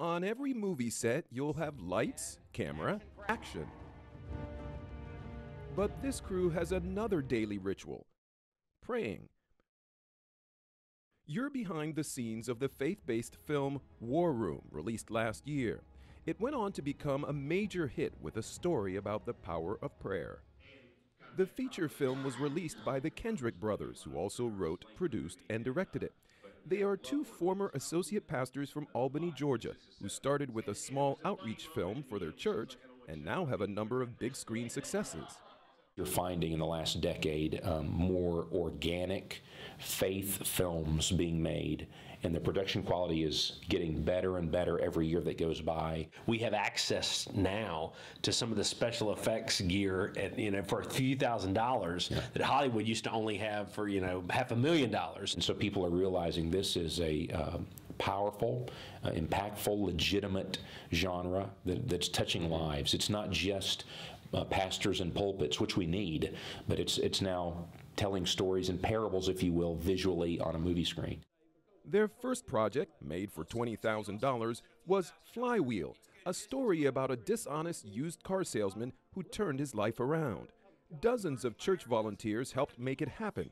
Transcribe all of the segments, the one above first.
On every movie set, you'll have lights, camera, action. But this crew has another daily ritual: praying. You're behind the scenes of the faith-based film War Room, released last year. It went on to become a major hit with a story about the power of prayer. The feature film was released by the Kendrick brothers, who also wrote, produced, and directed it. They are two former associate pastors from Albany, Georgia, who started with a small outreach film for their church and now have a number of big-screen successes. You're finding in the last decade more organic faith films being made, and the production quality is getting better and better every year that goes by. We have access now to some of the special effects gear at, for a few $1,000s that Hollywood used to only have for $500,000. And so people are realizing this is a powerful, impactful, legitimate genre that's touching lives. It's not just pastors and pulpits, which we need, but it's now telling stories and parables, if you will, visually on a movie screen. Their first project, made for $20,000, was Flywheel, a story about a dishonest used car salesman who turned his life around. Dozens of church volunteers helped make it happen,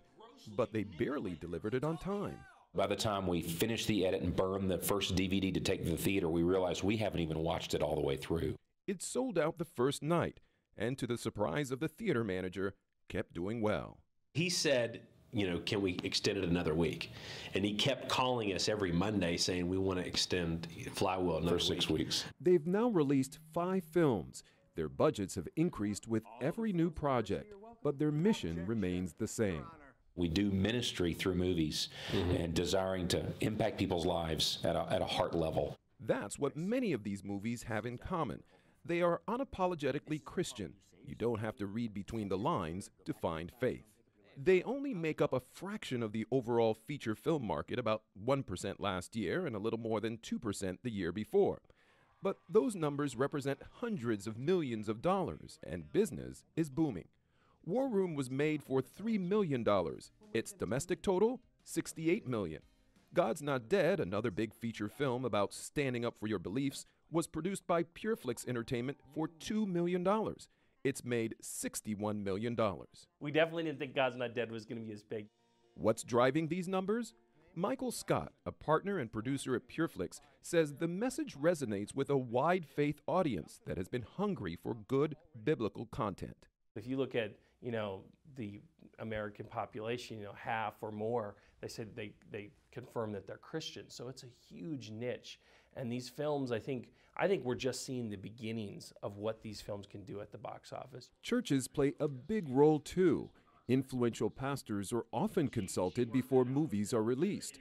but they barely delivered it on time. By the time we finished the edit and burned the first DVD to take to the theater, we realized we haven't even watched it all the way through. It sold out the first night, and to the surprise of the theater manager, kept doing well. He said, can we extend it another week? And he kept calling us every Monday saying, we want to extend Flywheel another for 6 weeks. They've now released 5 films. Their budgets have increased with every new project, but their mission remains the same. We do ministry through movies and desiring to impact people's lives at a heart level. That's what many of these movies have in common. They are unapologetically Christian. You don't have to read between the lines to find faith. They only make up a fraction of the overall feature film market, about 1% last year and a little more than 2% the year before. But those numbers represent hundreds of millions of dollars, and business is booming. War Room was made for $3 million. Its domestic total, $68 million. God's Not Dead, another big feature film about standing up for your beliefs, was produced by PureFlix Entertainment for $2 million. It's made $61 million. We definitely didn't think God's Not Dead was going to be as big. What's driving these numbers? Michael Scott, a partner and producer at PureFlix, says the message resonates with a wide faith audience that has been hungry for good biblical content. If you look at, the American population, half or more, they said they confirm that they're Christian. So it's a huge niche. And these films, I think we're just seeing the beginnings of what these films can do at the box office. Churches play a big role too. Influential pastors are often consulted before movies are released.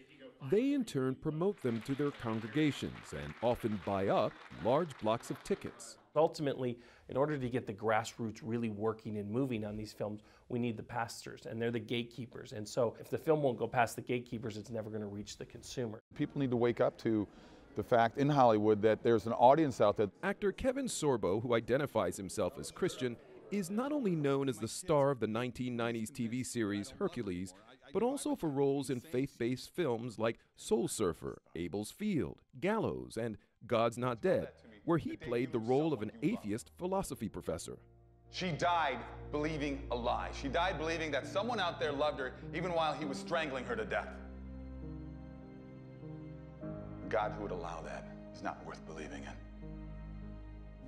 They in turn promote them to their congregations and often buy up large blocks of tickets. Ultimately, in order to get the grassroots really working and moving on these films, we need the pastors, and they're the gatekeepers. And so if the film won't go past the gatekeepers, it's never going to reach the consumer. People need to wake up to the fact in Hollywood that there's an audience out there. Actor Kevin Sorbo, who identifies himself as Christian, is not only known as the star of the 1990s TV series Hercules, but also for roles in faith-based films like Soul Surfer, Abel's Field, Gallows, and God's Not Dead, where he played the role of an atheist philosophy professor. She died believing a lie. She died believing that someone out there loved her even while he was strangling her to death. God who would allow that is not worth believing in.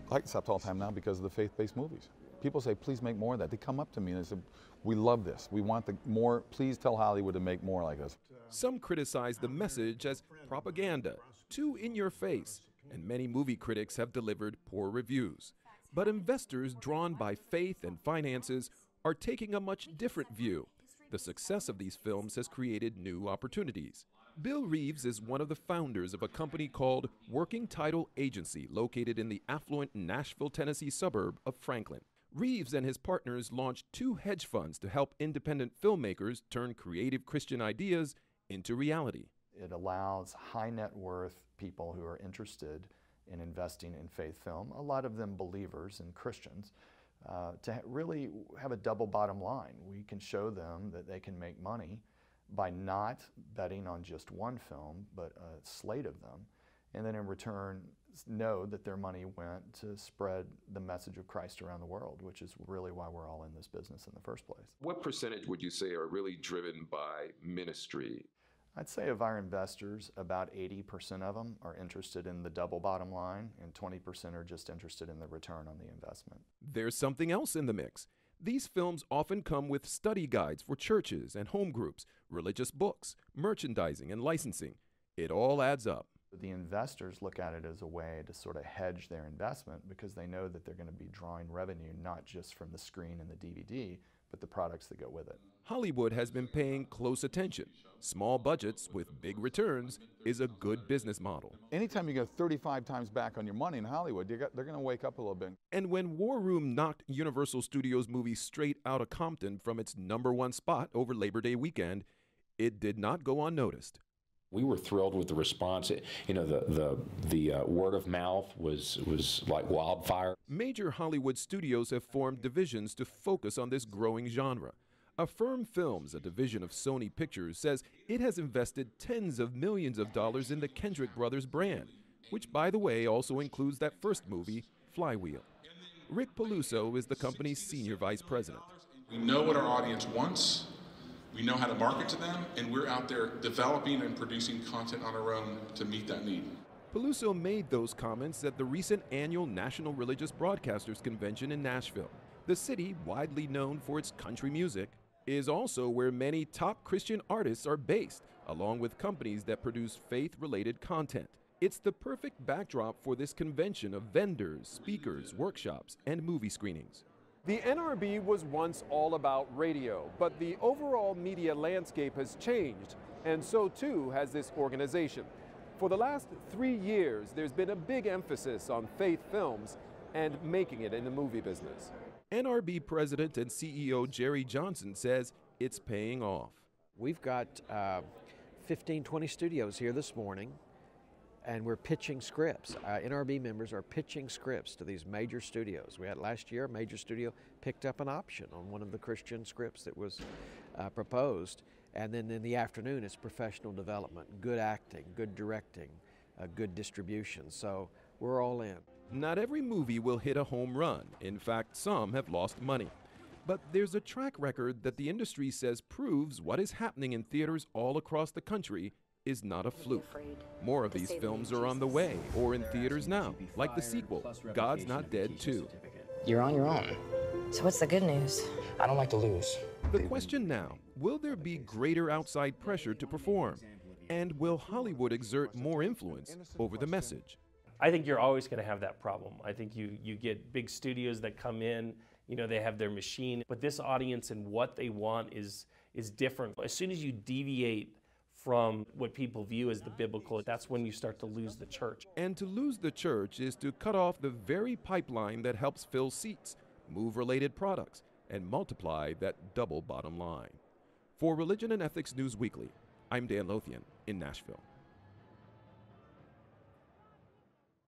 I like Stopped all the time now because of the faith-based movies. People say, please make more of that. They come up to me and they say, we love this. We want more. Please tell Hollywood to make more like this. Some criticize the message as propaganda, too in your face, and many movie critics have delivered poor reviews. But investors drawn by faith and finances are taking a much different view. The success of these films has created new opportunities. Bill Reeves is one of the founders of a company called Working Title Agency, located in the affluent Nashville, Tennessee suburb of Franklin. Reeves and his partners launched 2 hedge funds to help independent filmmakers turn creative Christian ideas into reality. It allows high net worth people who are interested in investing in faith film, a lot of them believers and Christians, to really have a double bottom line. We can show them that they can make money by not betting on just one film, but a slate of them, and then in return know that their money went to spread the message of Christ around the world, which is really why we're all in this business in the first place. What percentage would you say are really driven by ministry? I'd say of our investors, about 80% of them are interested in the double bottom line, and 20% are just interested in the return on the investment. There's something else in the mix. These films often come with study guides for churches and home groups, religious books, merchandising, and licensing. It all adds up. The investors look at it as a way to sort of hedge their investment because they know that they're going to be drawing revenue not just from the screen and the DVD, but the products that go with it. Hollywood has been paying close attention. Small budgets with big returns is a good business model. Anytime you get 35 times back on your money in Hollywood, they're going to wake up a little bit. And when War Room knocked Universal Studios' movie Straight Outta Compton from its #1 spot over Labor Day weekend, it did not go unnoticed. We were thrilled with the response. You know, the word of mouth was like wildfire. Major Hollywood studios have formed divisions to focus on this growing genre. Affirm Films, a division of Sony Pictures, says it has invested tens of millions of dollars in the Kendrick Brothers brand, which, by the way, also includes that first movie, Flywheel. Rick Peluso is the company's senior vice president. We know what our audience wants. We know how to market to them, and we're out there developing and producing content on our own to meet that need. Peluso made those comments at the recent annual National Religious Broadcasters Convention in Nashville. The city, widely known for its country music, is also where many top Christian artists are based, along with companies that produce faith-related content. It's the perfect backdrop for this convention of vendors, speakers, workshops, and movie screenings. The NRB was once all about radio, but the overall media landscape has changed, and so too has this organization. For the last 3 years, there's been a big emphasis on faith films and making it in the movie business. NRB President and CEO Jerry Johnson says it's paying off. We've got 15, 20 studios here this morning, and we're pitching scripts. NRB members are pitching scripts to these major studios. We had last year, a major studio picked up an option on one of the Christian scripts that was proposed. And then in the afternoon, it's professional development, good acting, good directing, good distribution. So we're all in. Not every movie will hit a home run. In fact, some have lost money. But there's a track record that the industry says proves what is happening in theaters all across the country is not a fluke. More of these films are on the way or in theaters now, like the sequel, God's Not Dead 2. You're on your own. So what's the good news? I don't like to lose. The question now, will there be greater outside pressure to perform? And will Hollywood exert more influence over the message? I think you're always going to have that problem. I think you get big studios that come in, you know, they have their machine, but this audience and what they want is different. As soon as you deviate from what people view as the biblical, that's when you start to lose the church. And to lose the church is to cut off the very pipeline that helps fill seats, move related products, and multiply that double bottom line. For Religion and Ethics News Weekly, I'm Dan Lothian in Nashville.